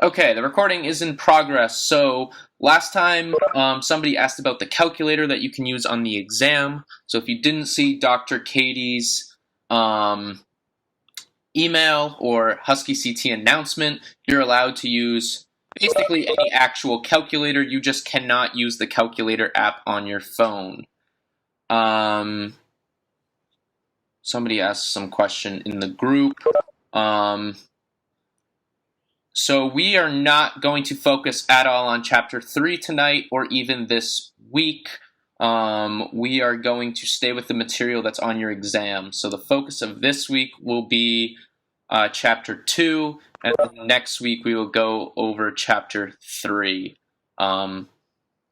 Okay, the recording is in progress. So last time somebody asked about the calculator that you can use on the exam. So if you didn't see Dr. Katie's um, email or Husky CT announcement, you're allowed to use basically any actual calculator. You just cannot use the calculator app on your phone. Somebody asked some question in the group. So we are not going to focus at all on Chapter 3 tonight or even this week. We are going to stay with the material that's on your exam. So the focus of this week will be Chapter 2, and next week we will go over Chapter 3. I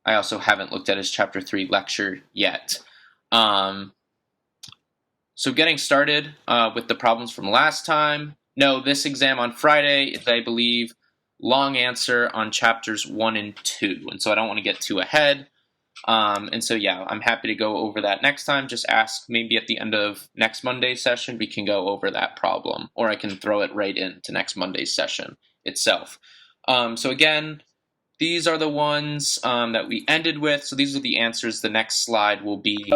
also haven't looked at his Chapter 3 lecture yet. So getting started with the problems from last time. No, this exam on Friday is, I believe, long answer on chapters 1 and 2. And so I don't want to get too ahead. And so, yeah, I'm happy to go over that next time. Just ask maybe at the end of next Monday's session, we can go over that problem. Or I can throw it right into next Monday's session itself. So again, these are the ones that we ended with. So these are the answers. The next slide will be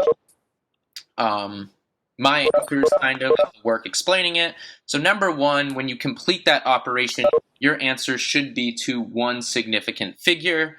my answers, kind of work explaining it. So number one, when you complete that operation, your answer should be to one significant figure.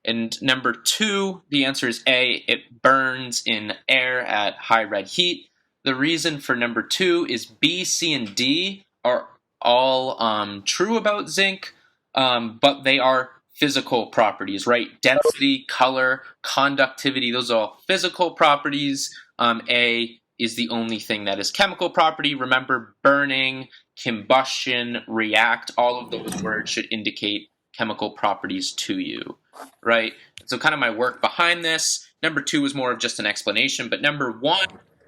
And number two, the answer is A, it burns in air at high red heat. The reason for number two is B, C, and D are all true about zinc, but they are physical properties, right? Density, color, conductivity, those are all physical properties. A is the only thing that is chemical property. Remember, burning, combustion, react, all of those words should indicate chemical properties to you, right? So kind of my work behind this. Number two is more of just an explanation, but number one,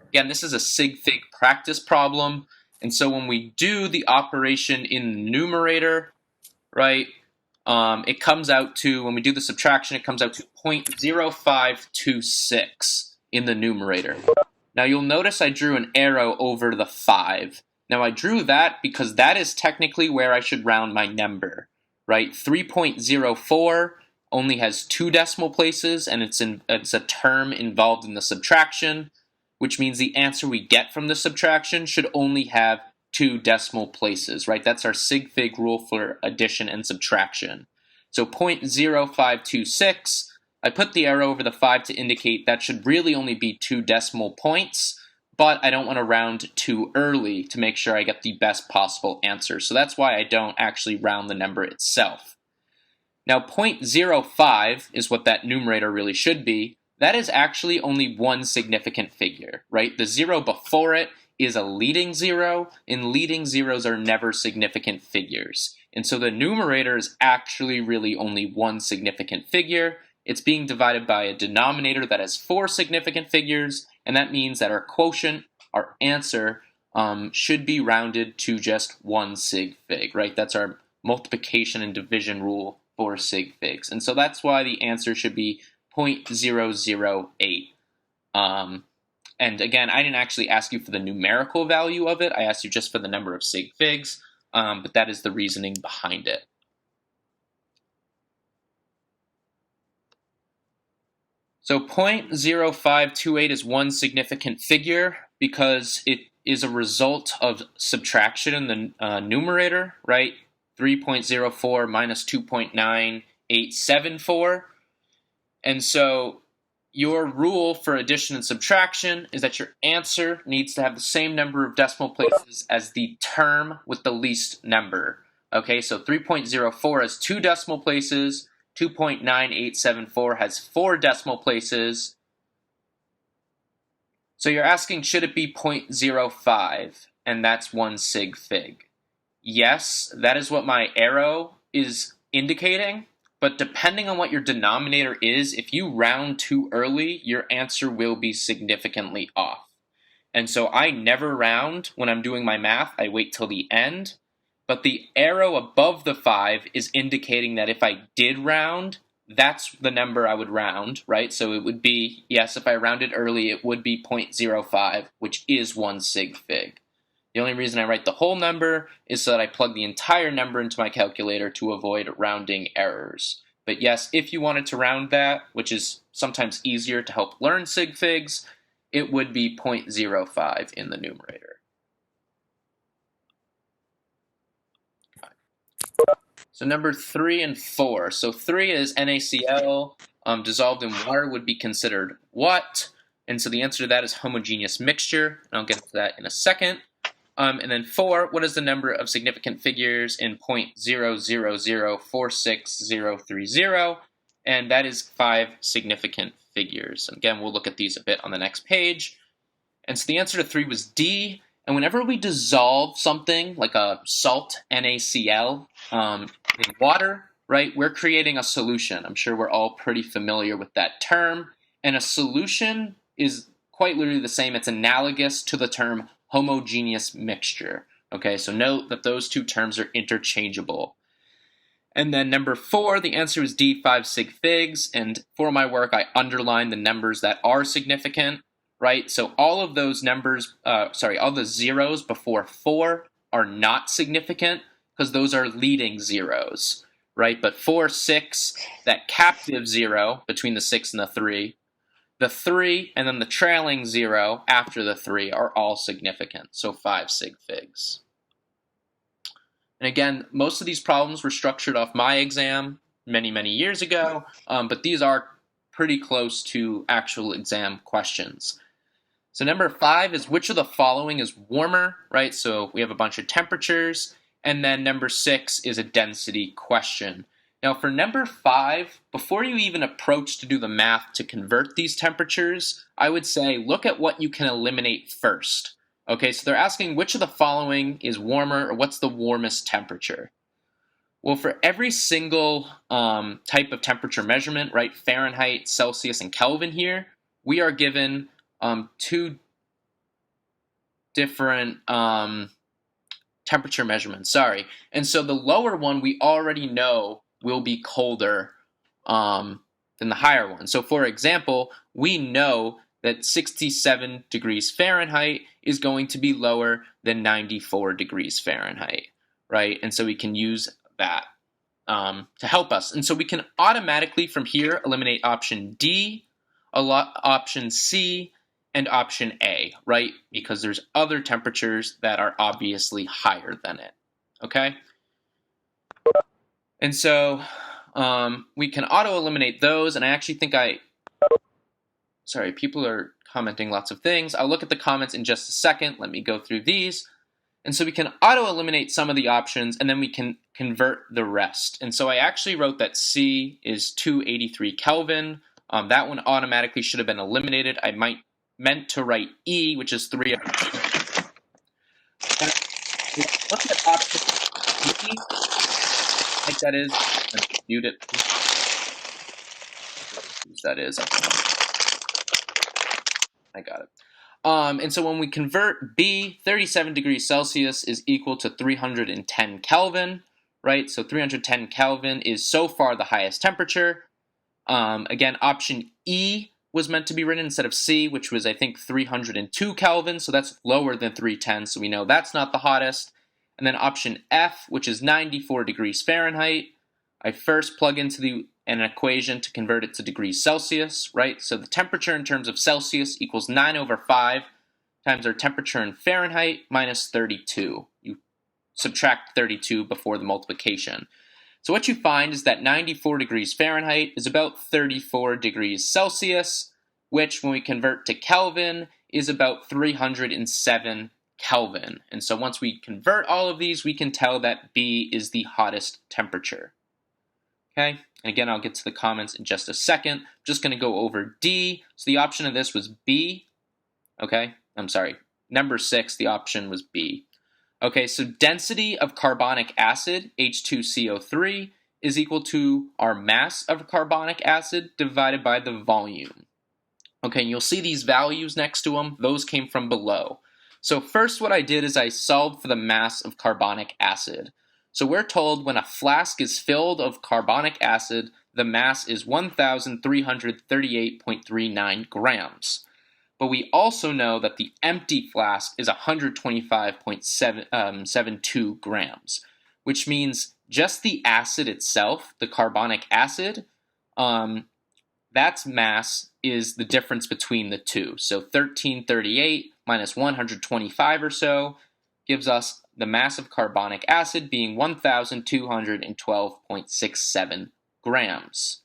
again, this is a Sig Fig practice problem. And so when we do the operation in the numerator, right, it comes out to, when we do the subtraction, it comes out to 0.0526 in the numerator. Now you'll notice I drew an arrow over the 5. Now I drew that because that is technically where I should round my number, right? 3.04 only has 2 decimal places, and it's a term involved in the subtraction, which means the answer we get from the subtraction should only have 2 decimal places, right? That's our Sig Fig rule for addition and subtraction. So 0.0526, I put the arrow over the 5 to indicate that should really only be 2 decimal points, but I don't want to round too early to make sure I get the best possible answer. So that's why I don't actually round the number itself. Now 0.05 is what that numerator really should be. That is actually only one significant figure, right? The 0 before it is a leading 0, and leading zeros are never significant figures. And so the numerator is actually really only one significant figure. It's being divided by a denominator that has 4 significant figures, and that means that our quotient, our answer, should be rounded to just 1 sig fig, right? That's our multiplication and division rule for sig figs. And so that's why the answer should be 0.008. And again, I didn't actually ask you for the numerical value of it. I asked you just for the number of sig figs, but that is the reasoning behind it. So 0.0528 is one significant figure because it is a result of subtraction in the numerator, right? 3.04 minus 2.9874. And so your rule for addition and subtraction is that your answer needs to have the same number of decimal places as the term with the least number. Okay, so 3.04 has 2 decimal places. 2.9874 has 4 decimal places. So you're asking, should it be 0.05? And that's 1 sig fig. Yes, that is what my arrow is indicating. But depending on what your denominator is, if you round too early, your answer will be significantly off. And so I never round when I'm doing my math. I wait till the end. But the arrow above the 5 is indicating that if I did round, that's the number I would round, right? So it would be, yes, if I rounded early, it would be 0.05, which is 1 sig fig. The only reason I write the whole number is so that I plug the entire number into my calculator to avoid rounding errors. But yes, if you wanted to round that, which is sometimes easier to help learn sig figs, it would be 0.05 in the numerator. So number 3 and 4. So 3 is NaCl dissolved in water would be considered what? And so the answer to that is homogeneous mixture. And I'll get to that in a second. And then 4, what is the number of significant figures in 0.00046030? And that is 5 significant figures. And again, we'll look at these a bit on the next page. And so the answer to 3 was D. And whenever we dissolve something like a salt, NaCl, in water, right, we're creating a solution. I'm sure we're all pretty familiar with that term. And a solution is quite literally the same. It's analogous to the term homogeneous mixture. Okay, so note that those two terms are interchangeable. And then number 4, the answer is D, 5 sig figs. And for my work, I underline the numbers that are significant, right? So all of those numbers, all the zeros before 4 are not significant because those are leading zeros, right? But 4, 6, that captive 0 between the 6 and the 3 and then the trailing 0 after the 3 are all significant, so 5 sig figs. And again, most of these problems were structured off my exam many, many years ago, but these are pretty close to actual exam questions. So number 5 is which of the following is warmer, right? So we have a bunch of temperatures, and then number 6 is a density question. Now for number 5, before you even approach to do the math to convert these temperatures, I would say look at what you can eliminate first. Okay, so they're asking which of the following is warmer or what's the warmest temperature? Well, for every single type of temperature measurement, right, Fahrenheit, Celsius, and Kelvin here, we are given 2 different temperature measurements, sorry. And so the lower one we already know will be colder than the higher one. So for example, we know that 67 degrees Fahrenheit is going to be lower than 94 degrees Fahrenheit, right? And so we can use that to help us. And so we can automatically from here eliminate option D, option C, and option A, right? Because there's other temperatures that are obviously higher than it, okay? And so we can auto-eliminate those, and I actually think sorry, people are commenting lots of things. I'll look at the comments in just a second. Let me go through these. And so we can auto-eliminate some of the options, and then we can convert the rest. And so I actually wrote that C is 283 Kelvin. That one automatically should have been eliminated. I meant to write E, which is 3 over 2. Look at option E. I think that is. Mute it. That is. I got it. And so when we convert B, 37 degrees Celsius is equal to 310 Kelvin, right? So 310 Kelvin is so far the highest temperature. Again, option E was meant to be written instead of C, which was, I think, 302 Kelvin. So that's lower than 310, so we know that's not the hottest. And then option F, which is 94 degrees Fahrenheit. I first plug into an equation to convert it to degrees Celsius, right? So the temperature in terms of Celsius equals 9 over 5 times our temperature in Fahrenheit minus 32. You subtract 32 before the multiplication. So what you find is that 94 degrees Fahrenheit is about 34 degrees Celsius, which when we convert to Kelvin is about 307 Kelvin. And so once we convert all of these, we can tell that B is the hottest temperature. Okay, and again, I'll get to the comments in just a second. I'm just going to go over D. So the option of this was B. Okay, I'm sorry. Number 6, the option was B. Okay, so density of carbonic acid, H2CO3, is equal to our mass of carbonic acid divided by the volume. Okay, and you'll see these values next to them. Those came from below. So first what I did is I solved for the mass of carbonic acid. So we're told when a flask is filled of carbonic acid, the mass is 1,338.39 grams. but we also know that the empty flask is 125.72 grams, which means just the acid itself, the carbonic acid, that's mass is the difference between the two. So 1338 minus 125 or so gives us the mass of carbonic acid being 1,212.67 grams.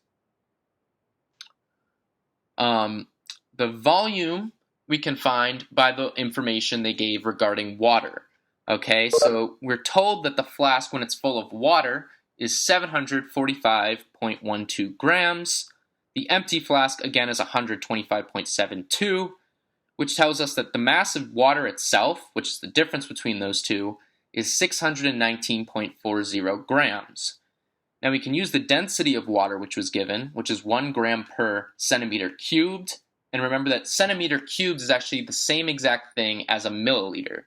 The volume we can find by the information they gave regarding water. Okay, so we're told that the flask, when it's full of water, is 745.12 grams. The empty flask, again, is 125.72, which tells us that the mass of water itself, which is the difference between those two, is 619.40 grams. Now we can use the density of water which was given, which is 1 gram per centimeter cubed. And remember that centimeter cubed is actually the same exact thing as a milliliter.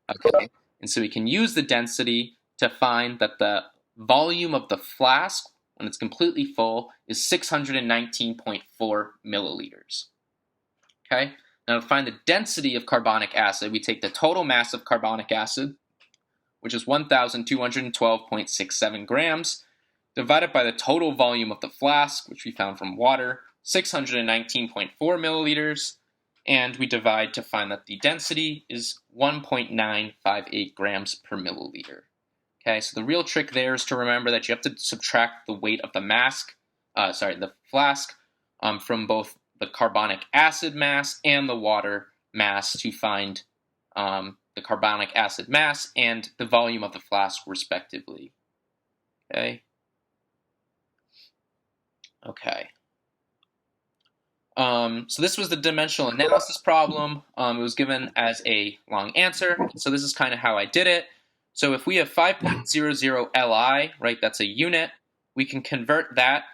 Okay, and so we can use the density to find that the volume of the flask, when it's completely full, is 619.4 milliliters. Okay, now to find the density of carbonic acid, we take the total mass of carbonic acid, which is 1,212.67 grams, divided by the total volume of the flask, which we found from water, 619.4 milliliters, and we divide to find that the density is 1.958 grams per milliliter. Okay, so the real trick there is to remember that you have to subtract the weight of the the flask from both the carbonic acid mass and the water mass to find the carbonic acid mass and the volume of the flask respectively. Okay. So this was the dimensional analysis problem. It was given as a long answer. So this is kind of how I did it. So if we have 5.00 Li, right, that's a unit, we can convert that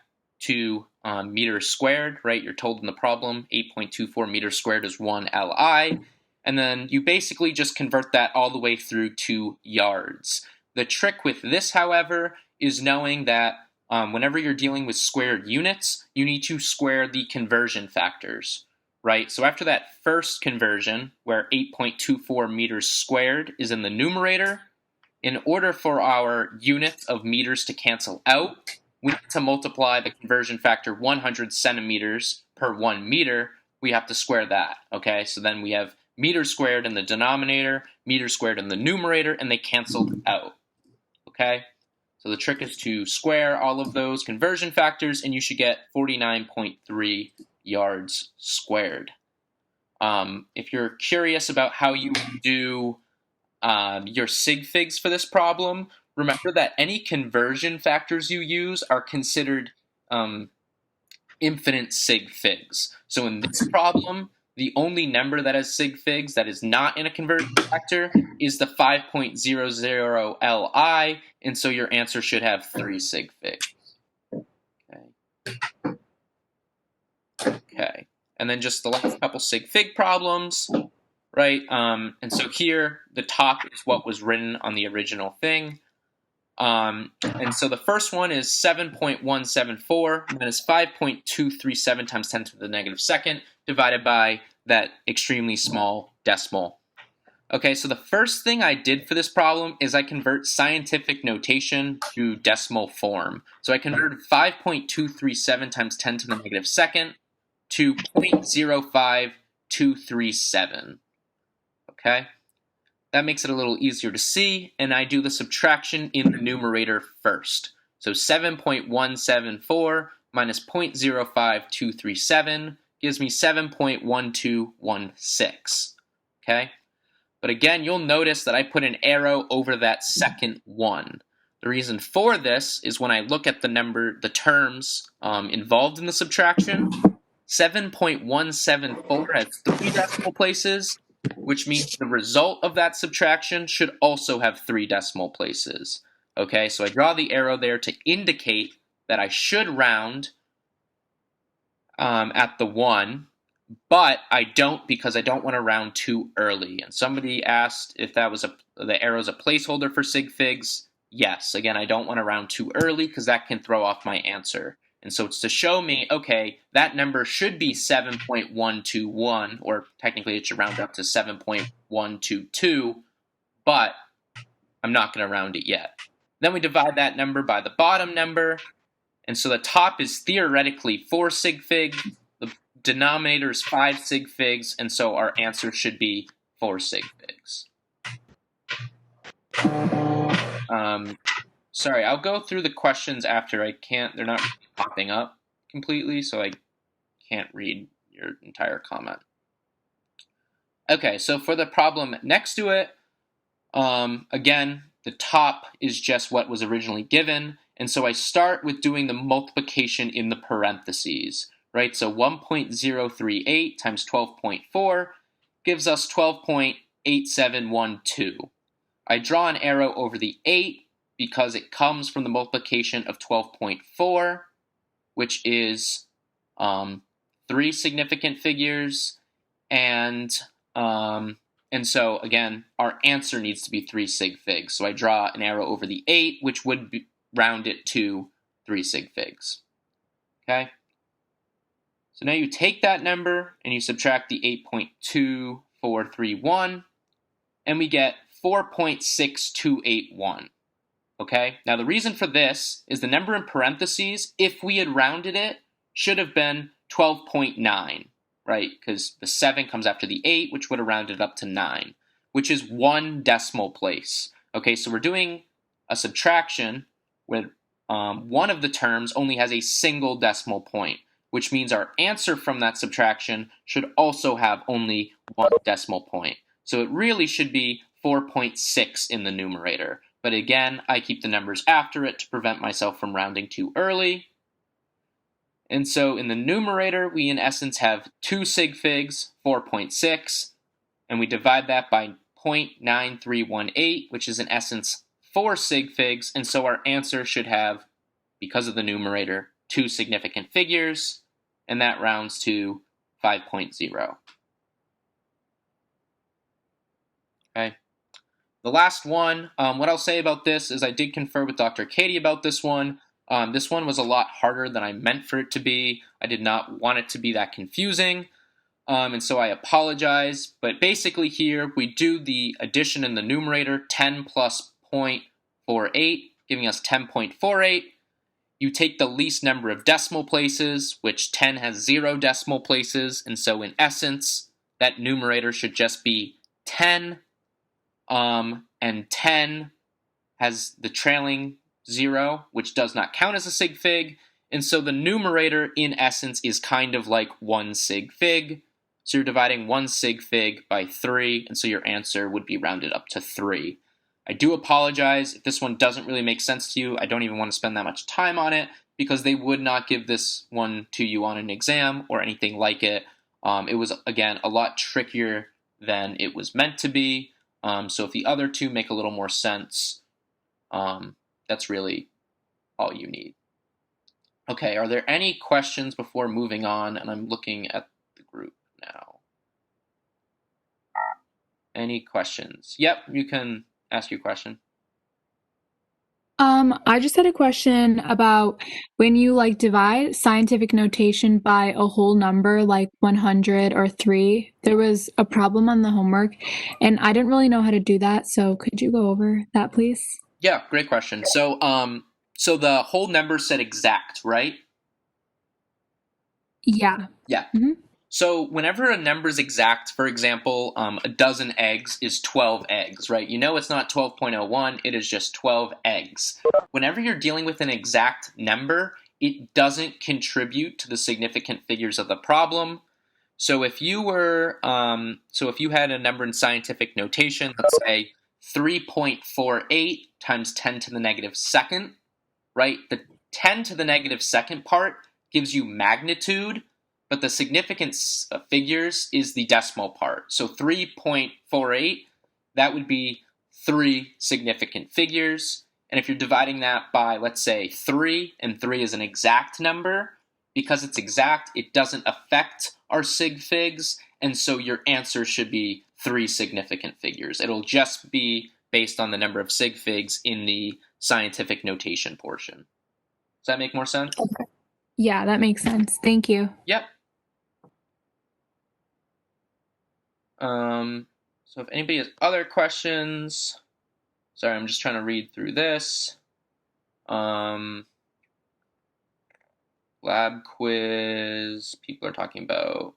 to meters squared, right? You're told in the problem 8.24 meters squared is 1 Li. And then you basically just convert that all the way through to yards. The trick with this, however, is knowing that whenever you're dealing with squared units, you need to square the conversion factors, right? So after that first conversion, where 8.24 meters squared is in the numerator, in order for our units of meters to cancel out, we need to multiply the conversion factor 100 centimeters per 1 meter. We have to square that, okay? So then we have meters squared in the denominator, meters squared in the numerator, and they canceled out, okay? So the trick is to square all of those conversion factors, and you should get 49.3 yards squared. If you're curious about how you do your sig figs for this problem, remember that any conversion factors you use are considered infinite sig figs. So in this problem, the only number that has sig figs that is not in a conversion factor is the 5.00 Li, and so your answer should have 3 sig figs. Okay. And then just the last couple sig fig problems, right? And so here, the top is what was written on the original thing. And so the first one is 7.174 minus 5.237 times 10 to the negative second divided by that extremely small decimal. Okay, so the first thing I did for this problem is I convert scientific notation to decimal form. So I converted 5.237 times 10 to the negative second to 0.05237. Okay? That makes it a little easier to see, and I do the subtraction in the numerator first. So 7.174 minus 0.05237 gives me 7.1216. Okay? But again, you'll notice that I put an arrow over that second one. The reason for this is when I look at the terms involved in the subtraction, 7.174 has 3 decimal places, which means the result of that subtraction should also have 3 decimal places. Okay, so I draw the arrow there to indicate that I should round at the 1, but I don't because I don't want to round too early. And somebody asked if that was the arrow's a placeholder for sig figs. Yes, again, I don't want to round too early because that can throw off my answer. And so it's to show me, okay, that number should be 7.121, or technically it should round up to 7.122, but I'm not going to round it yet. Then we divide that number by the bottom number, and so the top is theoretically 4 sig figs, the denominator is 5 sig figs, and so our answer should be 4 sig figs. Sorry, I'll go through the questions after. They're not popping up completely, so I can't read your entire comment. Okay, so for the problem next to it, again, the top is just what was originally given, and so I start with doing the multiplication in the parentheses, right? So 1.038 times 12.4 gives us 12.8712. I draw an arrow over the 8 because it comes from the multiplication of 12.4, which is 3 significant figures, and so, again, our answer needs to be 3 sig figs. So I draw an arrow over the 8, which would round it to 3 sig figs. Okay? So now you take that number and you subtract the 8.2431, and we get 4.6281. Okay? Now the reason for this is the number in parentheses, if we had rounded it, should have been 12.9. Right, because the 7 comes after the 8, which would have rounded up to 9, which is 1 decimal place. Okay, so we're doing a subtraction where one of the terms only has a single decimal point, which means our answer from that subtraction should also have only 1 decimal point. So it really should be 4.6 in the numerator. But again, I keep the numbers after it to prevent myself from rounding too early. And so in the numerator, we in essence have 2 sig figs, 4.6, and we divide that by 0.9318, which is in essence 4 sig figs, and so our answer should have, because of the numerator, 2 significant figures, and that rounds to 5.0. Okay. The last one, what I'll say about this is I did confer with Dr. Katie about this one. This one was a lot harder than I meant for it to be. I did not want it to be that confusing, and so I apologize. But basically here, we do the addition in the numerator, 10 plus 0.48, giving us 10.48. You take the least number of decimal places, which 10 has 0 decimal places, and so in essence, that numerator should just be 10, and 10 has the trailing 0, which does not count as a sig fig, and so the numerator, in essence, is kind of like 1 sig fig. So you're dividing 1 sig fig by 3, and so your answer would be rounded up to 3. I do apologize if this one doesn't really make sense to you. I don't even want to spend that much time on it, because they would not give this one to you on an exam or anything like it. It was, again, a lot trickier than it was meant to be, so if the other two make a little more sense, that's really all you need. Okay, are there any questions before moving on? And I'm looking at the group now. Any questions? Yep, you can ask your question. I just had a question about when you divide scientific notation by a whole number like 100 or 3, there was a problem on the homework and I didn't really know how to do that. So could you go over that, please? Yeah, great question. So the whole number said exact, right? Yeah. Yeah. Mm-hmm. So whenever a number is exact, for example, a dozen eggs is 12 eggs, right? You know it's not 12.01, it is just 12 eggs. Whenever you're dealing with an exact number, it doesn't contribute to the significant figures of the problem. So if you had a number in scientific notation, let's say 3.48 times 10 to the negative second, right? The 10 to the negative second part gives you magnitude, but the significance of figures is the decimal part. So 3.48, that would be 3 significant figures. And if you're dividing that by, let's say, 3, and 3 is an exact number, because it's exact, it doesn't affect our sig figs, and so your answer should be 3 significant figures. It'll just be based on the number of sig figs in the scientific notation portion. Does that make more sense? Okay. Yeah, that makes sense. Thank you. Yep. So if anybody has other questions, sorry, I'm just trying to read through this. Um, lab quiz, people are talking about.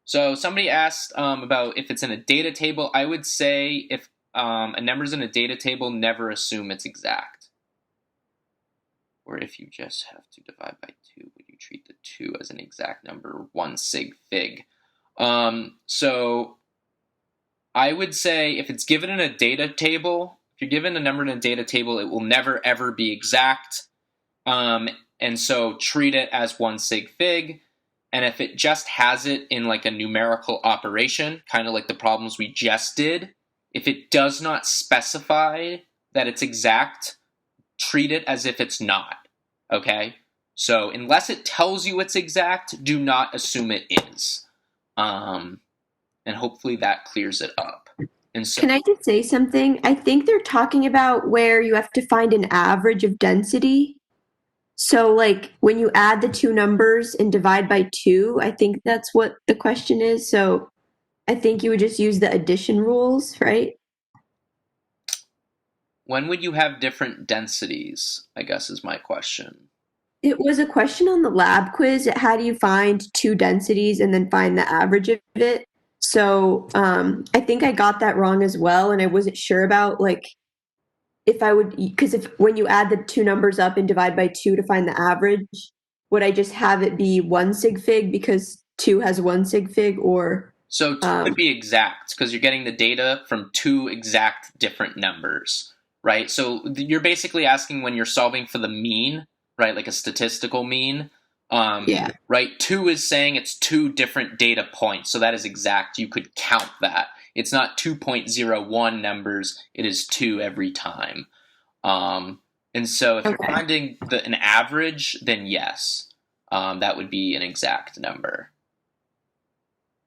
So somebody asked about if it's in a data table. I would say if a number's in a data table, never assume it's exact. Or if you just have to divide by 2, would you treat the 2 as an exact number, 1 sig fig? So I would say if it's given in a data table, if you're given a number in a data table, it will never ever be exact. And so treat it as 1 sig fig. And if it just has it in like a numerical operation, kind of like the problems we just did, if it does not specify that it's exact, treat it as if it's not. Okay? So unless it tells you it's exact, do not assume it is. And hopefully that clears it up. And so, Can I just say something? I think they're talking about where you have to find an average of density. So, like, when you add the two numbers and divide by 2, I think that's what the question is. So, I think you would just use the addition rules, right? when would you have different densities, I guess is my question. It was a question on the lab quiz. How do you find two densities and then find the average of it? So, I think I got that wrong as well. And I wasn't sure about, like, if I would, because if when you add the two numbers up and divide by 2 to find the average, would I just have it be 1 sig fig because 2 has 1 sig fig, or So 2 would be exact because you're getting the data from 2 exact different numbers, right? So you're basically asking when you're solving for the mean, right? Like a statistical mean. yeah. Right? 2 is saying it's 2 different data points. So that is exact. You could count that. It's not 2.01 numbers. It is 2 every time. And so if you're finding an average, then yes, that would be an exact number.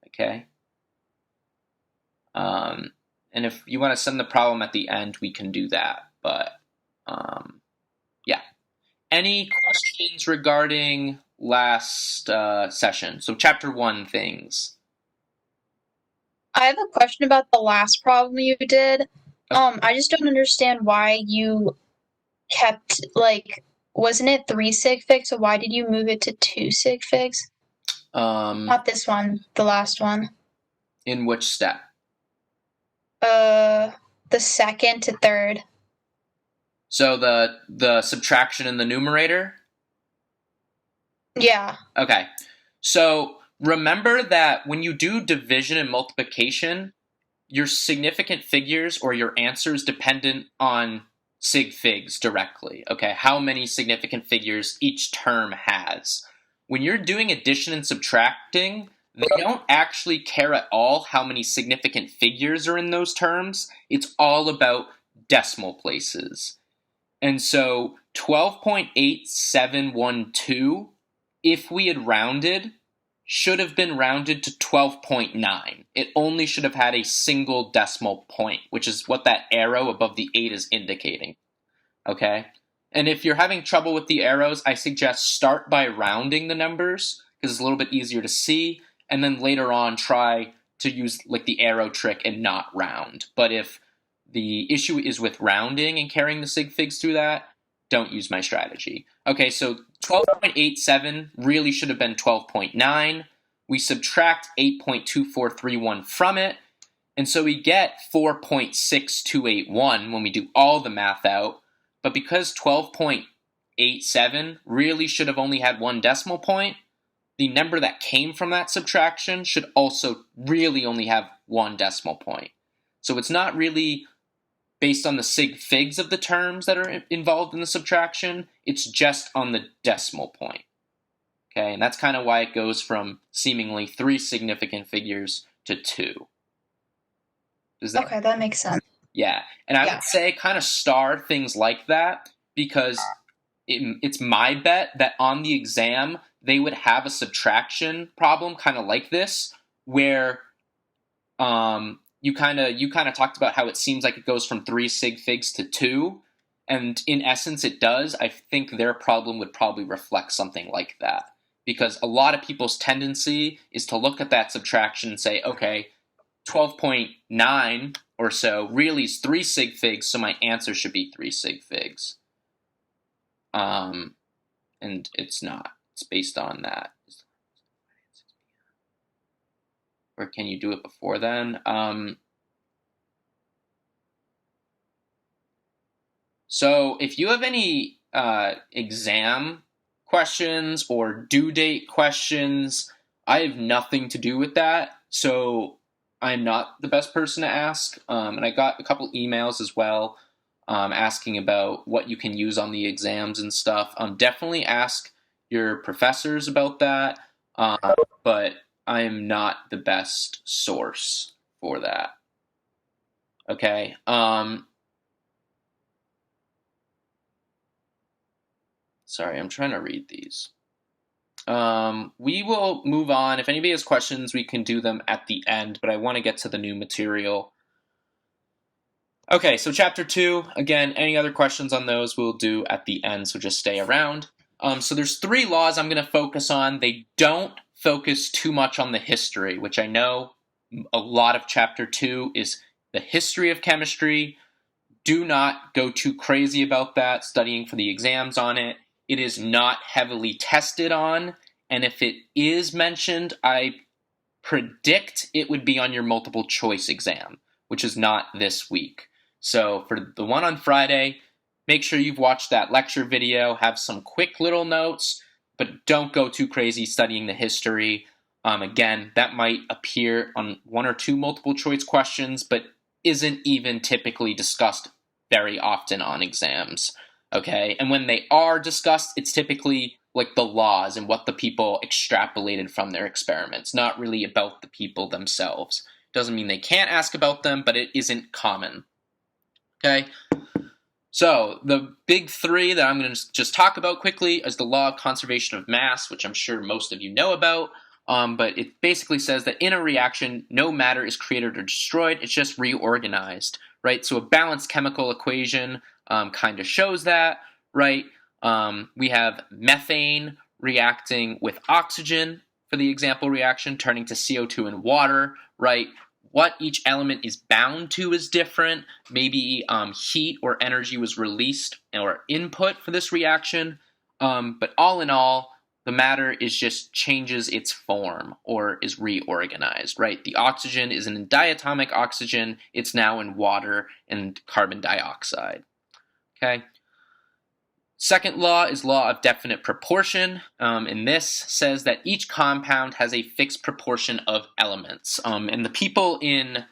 Okay? And if you want to send the problem at the end, we can do that. But yeah. Any questions regarding last session? So chapter 1 things. I have a question about the last problem you did. I just don't understand why you kept, like, wasn't it 3 sig figs? So why did you move it to 2 sig figs? Not this one, the last one. In which step? The second to third. So the subtraction in the numerator? Yeah. Okay. So remember that when you do division and multiplication, your significant figures or your answer is dependent on sig figs directly. Okay, how many significant figures each term has. When you're doing addition and subtracting, they don't actually care at all how many significant figures are in those terms. It's all about decimal places. And so 12.8712, if we had rounded, should have been rounded to 12.9. It only should have had a single decimal point, which is what that arrow above the 8 is indicating. Okay? And if you're having trouble with the arrows, I suggest start by rounding the numbers, because it's a little bit easier to see, and then later on try to use like the arrow trick and not round. But if the issue is with rounding and carrying the sig figs through that, don't use my strategy. Okay, so 12.87 really should have been 12.9. We subtract 8.2431 from it, and so we get 4.6281 when we do all the math out. But because 12.87 really should have only had one decimal point, the number that came from that subtraction should also really only have one decimal point. So it's not really based on the sig figs of the terms that are involved in the subtraction. It's just on the decimal point. Okay, and that's kind of why it goes from seemingly 3 significant figures to 2. Okay, that makes sense. Yeah, and I would say kind of star things like that, because it's my bet that on the exam they would have a subtraction problem kind of like this, where you kind of talked about how it seems like it goes from 3 sig figs to 2, And in essence, it does. I think their problem would probably reflect something like that. Because a lot of people's tendency is to look at that subtraction and say, okay, 12.9 or so really is 3 sig figs, so my answer should be 3 sig figs. And it's not. It's based on that. Or can you do it before then? So if you have any exam questions or due date questions, I have nothing to do with that. So I'm not the best person to ask. And I got a couple emails as well asking about what you can use on the exams and stuff. Definitely ask your professors about that. But I'm not the best source for that. Okay. Sorry, I'm trying to read these. We will move on. If anybody has questions, we can do them at the end, but I want to get to the new material. Okay, so Chapter 2, again, any other questions on those we'll do at the end, so just stay around. So there's 3 laws I'm going to focus on. They don't focus too much on the history, which I know a lot of Chapter 2 is the history of chemistry. Do not go too crazy about that, studying for the exams on it. It is not heavily tested on, and if it is mentioned, I predict it would be on your multiple choice exam, which is not this week. So for the one on Friday, make sure you've watched that lecture video, have some quick little notes, but don't go too crazy studying the history. Again, that might appear on 1 or 2 multiple choice questions, but isn't even typically discussed very often on exams. Okay, and when they are discussed, it's typically like the laws and what the people extrapolated from their experiments, not really about the people themselves. Doesn't mean they can't ask about them, but it isn't common. Okay, so the big 3 that I'm going to just talk about quickly is the law of conservation of mass, which I'm sure most of you know about, but it basically says that in a reaction, no matter is created or destroyed, it's just reorganized, right? So a balanced chemical equation kind of shows that, right? We have methane reacting with oxygen for the example reaction, turning to CO2 and water, right? What each element is bound to is different. Maybe heat or energy was released or input for this reaction. But all in all, the matter is just changes its form or is reorganized, right? The oxygen is in diatomic oxygen. It's now in water and carbon dioxide. Okay. Second law is law of definite proportion, and this says that each compound has a fixed proportion of elements. And the people in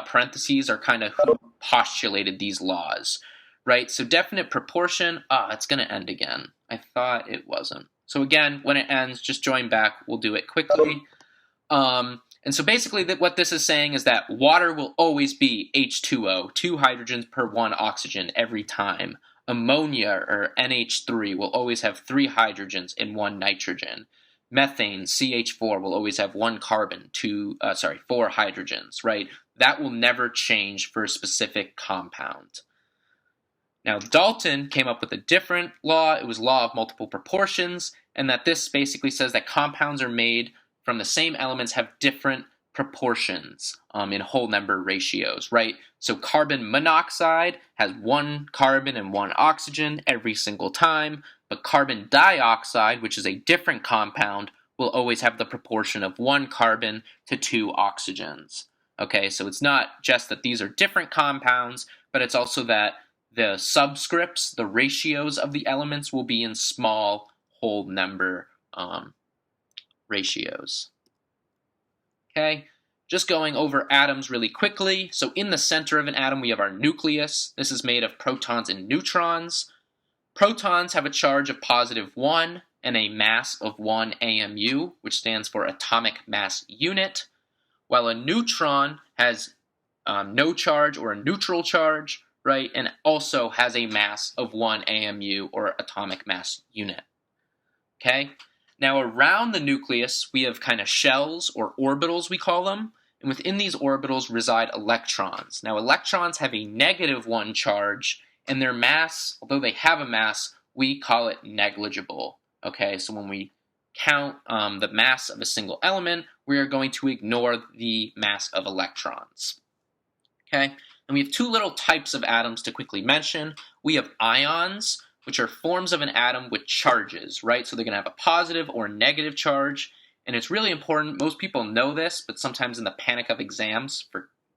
parentheses are kind of who postulated these laws, right? So definite proportion, it's going to end again. I thought it wasn't. So again, when it ends, just join back. We'll do it quickly. And so basically what this is saying is that water will always be H2O, 2 hydrogens per 1 oxygen every time. Ammonia, or NH3, will always have 3 hydrogens and 1 nitrogen. Methane, CH4, will always have 1 carbon, 4 hydrogens, right? That will never change for a specific compound. Now, Dalton came up with a different law. It was law of multiple proportions, and that this basically says that compounds are made from the same elements have different proportions in whole number ratios, right? So carbon monoxide has 1 carbon and 1 oxygen every single time, but carbon dioxide, which is a different compound, will always have the proportion of 1 carbon to 2 oxygens. Okay, so it's not just that these are different compounds, but it's also that the subscripts, the ratios of the elements, will be in small whole number ratios. Okay, just going over atoms really quickly. So in the center of an atom, we have our nucleus. This is made of protons and neutrons. Protons have a charge of +1 and a mass of 1 AMU, which stands for atomic mass unit, while a neutron has no charge or a neutral charge, right, and also has a mass of 1 AMU or atomic mass unit. Okay? Now, around the nucleus, we have kind of shells or orbitals, we call them, and within these orbitals reside electrons. Now, electrons have a -1 charge and their mass, although they have a mass, we call it negligible. Okay, so when we count the mass of a single element, we are going to ignore the mass of electrons. Okay, and we have two little types of atoms to quickly mention. We have ions, which are forms of an atom with charges, right? So they're going to have a positive or negative charge, and it's really important. Most people know this, but sometimes in the panic of exams,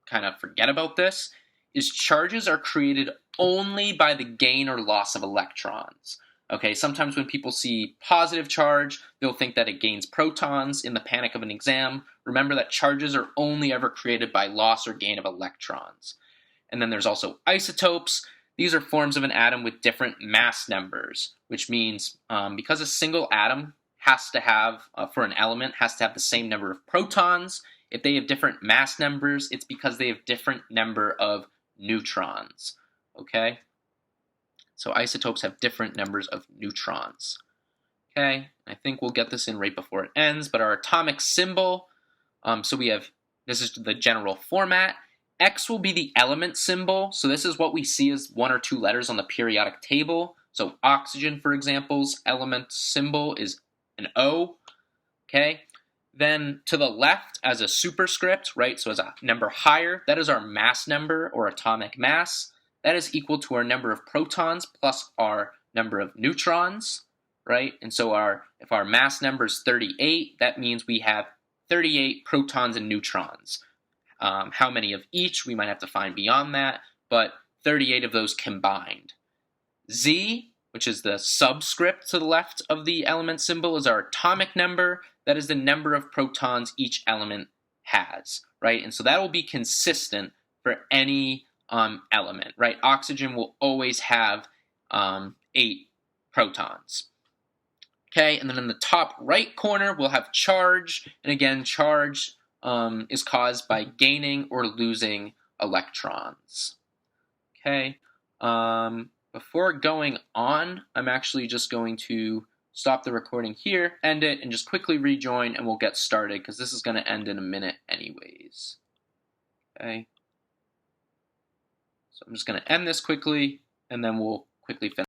kind of forget about this, is charges are created only by the gain or loss of electrons. Okay, sometimes when people see positive charge, they'll think that it gains protons in the panic of an exam. Remember that charges are only ever created by loss or gain of electrons. And then there's also isotopes. These are forms of an atom with different mass numbers, which means because a single atom has to have, for an element, has to have the same number of protons, if they have different mass numbers, it's because they have different number of neutrons. Okay? So isotopes have different numbers of neutrons. Okay, I think we'll get this in right before it ends, but our atomic symbol, so we have, this is the general format. X will be the element symbol, so this is what we see as one or two letters on the periodic table. So oxygen, for example's element symbol is an O. Okay, then to the left as a superscript, right, so as a number higher, that is our mass number or atomic mass. That is equal to our number of protons plus our number of neutrons, right? And so if our mass number is 38, that means we have 38 protons and neutrons. How many of each, we might have to find beyond that, but 38 of those combined. Z, which is the subscript to the left of the element symbol, is our atomic number. That is the number of protons each element has, right? And so that will be consistent for any element, right? Oxygen will always have 8 protons. Okay, and then in the top right corner, we'll have charge. And again, charge is caused by gaining or losing electrons. Okay, before going on, I'm actually just going to stop the recording here, end it, and just quickly rejoin, and we'll get started, because this is going to end in a minute anyways. Okay. So I'm just going to end this quickly, and then we'll quickly finish.